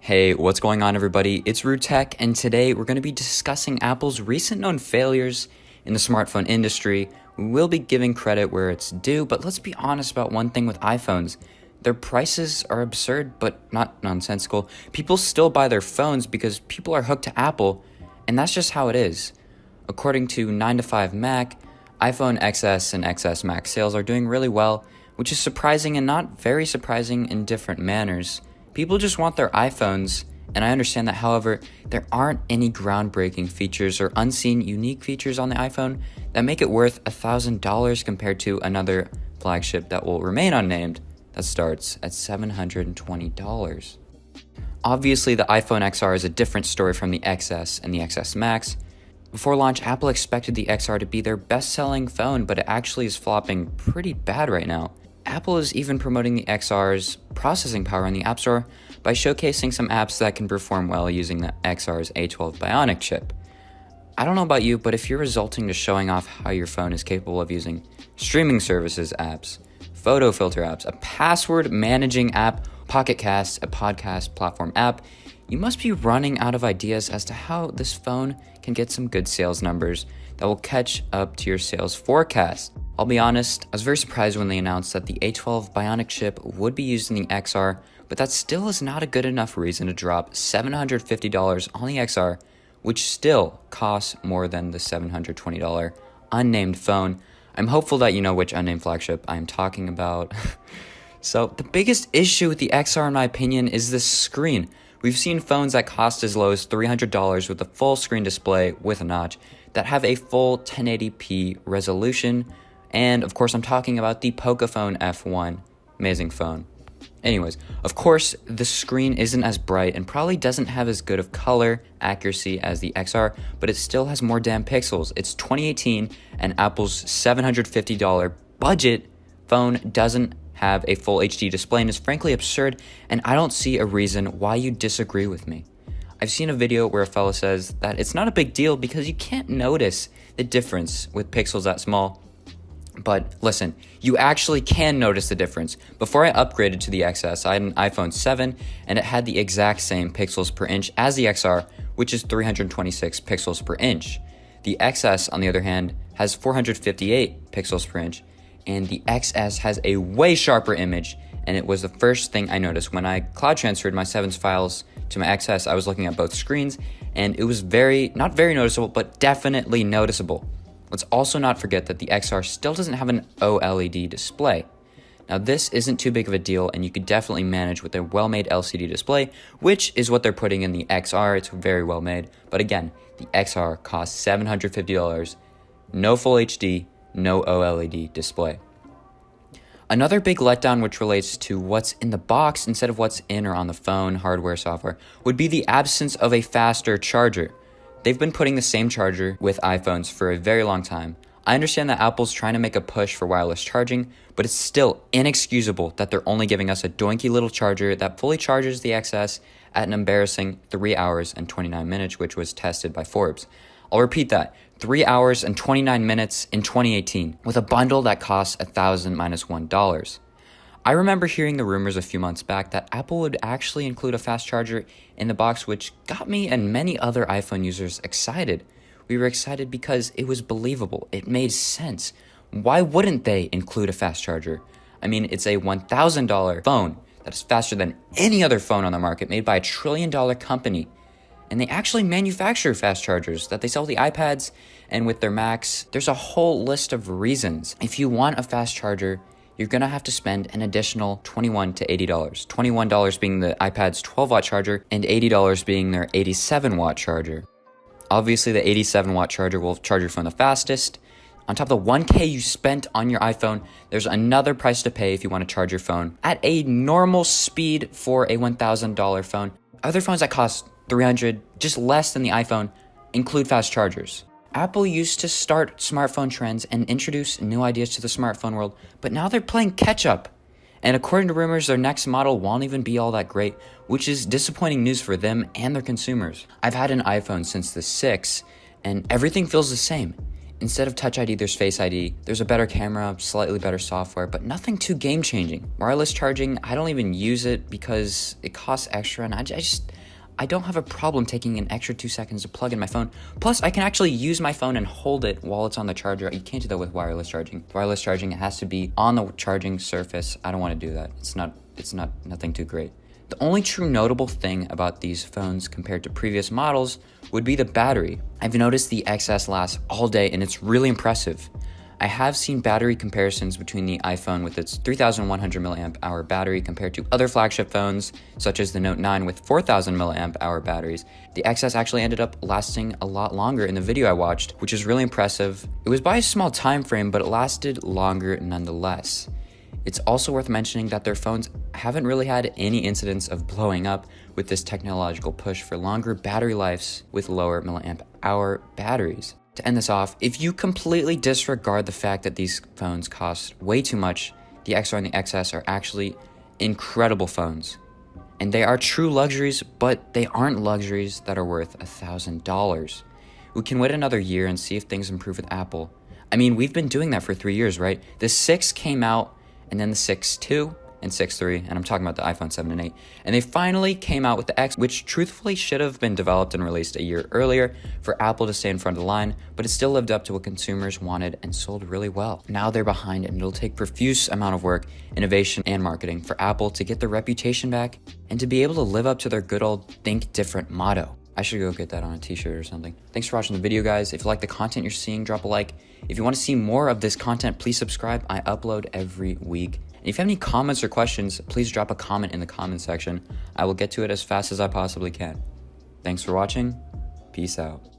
Hey, what's going on, everybody? It's Tech, and today we're going to be discussing Apple's recent known failures in the smartphone industry. We will be giving credit where it's due, but let's be honest about one thing with iPhones. Their prices are absurd, but not nonsensical. People still buy their phones because people are hooked to Apple, and that's just how it is. According to 9 to 5 Mac, iPhone XS and XS Max sales are doing really well, which is surprising and not very surprising in different manners. People just want their iPhones, and I understand that. However, there aren't any groundbreaking features or unseen unique features on the iPhone that make it worth $1,000 compared to another flagship that will remain unnamed that starts at $720. Obviously, the iPhone XR is a different story from the XS and the XS Max. Before launch, Apple expected the XR to be their best-selling phone, but it actually is flopping pretty bad right now. Apple is even promoting the XR's processing power in the App Store by showcasing some apps that can perform well using the XR's A12 Bionic chip. I don't know about you, but if you're resulting to showing off how your phone is capable of using streaming services apps, photo filter apps, a password managing app, Pocket Cast, a podcast platform app, you must be running out of ideas as to how this phone can get some good sales numbers that will catch up to your sales forecast. I'll be honest, I was very surprised when they announced that the A12 Bionic chip would be used in the XR, but that still is not a good enough reason to drop $750 on the XR, which still costs more than the $720 unnamed phone. I'm hopeful that you know which unnamed flagship I'm talking about. So the biggest issue with the XR, in my opinion, is the screen. We've seen phones that cost as low as $300 with a full screen display with a notch that have a full 1080p resolution. And of course, I'm talking about the pocophone F1. Amazing phone. Anyways, of course, the screen isn't as bright and probably doesn't have as good of color accuracy as the XR, but it still has more damn pixels. It's 2018, and Apple's $750 budget phone doesn't have a full HD display and is frankly absurd, and I don't see a reason why you disagree with me. I've seen a video where a fella says that it's not a big deal because you can't notice the difference with pixels that small. But listen, you actually can notice the difference. Before I upgraded to the XS, I had an iPhone 7 and it had the exact same pixels per inch as the XR, which is 326 pixels per inch. The XS, on the other hand, has 458 pixels per inch, and the XS has a way sharper image, and it was the first thing I noticed. When I cloud transferred my 7's files to my XS, I was looking at both screens, and it was not very noticeable, but definitely noticeable. Let's also not forget that the XR still doesn't have an OLED display. Now, this isn't too big of a deal, and you could definitely manage with a well-made LCD display, which is what they're putting in the XR. It's very well made. But again, the XR costs $750, no full HD, no OLED display. Another big letdown, which relates to what's in the box instead of what's in or on the phone, hardware, software, would be the absence of a faster charger. They've been putting the same charger with iPhones for a very long time. I understand that Apple's trying to make a push for wireless charging, but it's still inexcusable that they're only giving us a doinky little charger that fully charges the XS at an embarrassing 3 hours and 29 minutes, which was tested by Forbes. I'll repeat that, 3 hours and 29 minutes in 2018, with a bundle that costs $1,000 minus $1. I remember hearing the rumors a few months back that Apple would actually include a fast charger in the box, which got me and many other iPhone users excited. We were excited because it was believable. It made sense. Why wouldn't they include a fast charger? I mean, it's a $1,000 phone that is faster than any other phone on the market, made by a $1 trillion company. And they actually manufacture fast chargers that they sell with the iPads and with their Macs. There's a whole list of reasons. If you want a fast charger, you're going to have to spend an additional $21 to $80. $21 being the iPad's 12-watt charger and $80 being their 87-watt charger. Obviously, the 87-watt charger will charge your phone the fastest. On top of the $1,000 you spent on your iPhone, there's another price to pay if you want to charge your phone at a normal speed for a $1,000 phone. Other phones that cost $300, just less than the iPhone, include fast chargers. Apple used to start smartphone trends and introduce new ideas to the smartphone world, but now they're playing catch up. And according to rumors, their next model won't even be all that great, which is disappointing news for them and their consumers. I've had an iPhone since the 6, and everything feels the same. Instead of Touch ID, there's Face ID. There's a better camera, slightly better software, but nothing too game-changing. Wireless charging, I don't even use it because it costs extra, and I don't have a problem taking an extra 2 seconds to plug in my phone. Plus, I can actually use my phone and hold it while it's on the charger. You can't do that with wireless charging. Wireless charging, it has to be on the charging surface. I don't want to do that. It's nothing too great. The only true notable thing about these phones compared to previous models would be the battery. I've noticed the XS lasts all day, and it's really impressive. I have seen battery comparisons between the iPhone with its 3,100 milliamp hour battery compared to other flagship phones, such as the Note 9 with 4,000 milliamp hour batteries. The XS actually ended up lasting a lot longer in the video I watched, which is really impressive. It was by a small time frame, but it lasted longer nonetheless. It's also worth mentioning that their phones haven't really had any incidents of blowing up with this technological push for longer battery lives with lower milliamp hour batteries. To end this off, if you completely disregard the fact that these phones cost way too much, the XR and the XS are actually incredible phones. And they are true luxuries, but they aren't luxuries that are worth $1,000. We can wait another year and see if things improve with Apple. I mean, we've been doing that for 3 years, right? The 6 came out, and then the 6 II, and 6 III, and I'm talking about the iPhone 7 and 8. And they finally came out with the X, which truthfully should have been developed and released a year earlier for Apple to stay in front of the line, but it still lived up to what consumers wanted and sold really well. Now they're behind, and it'll take profuse amount of work, innovation, and marketing for Apple to get their reputation back and to be able to live up to their good old think different motto. I should go get that on a t-shirt or something. Thanks for watching the video, guys. If you like the content you're seeing, drop a like. If you want to see more of this content, please subscribe. I upload every week. And if you have any comments or questions, please drop a comment in the comment section. I will get to it as fast as I possibly can. Thanks for watching. Peace out.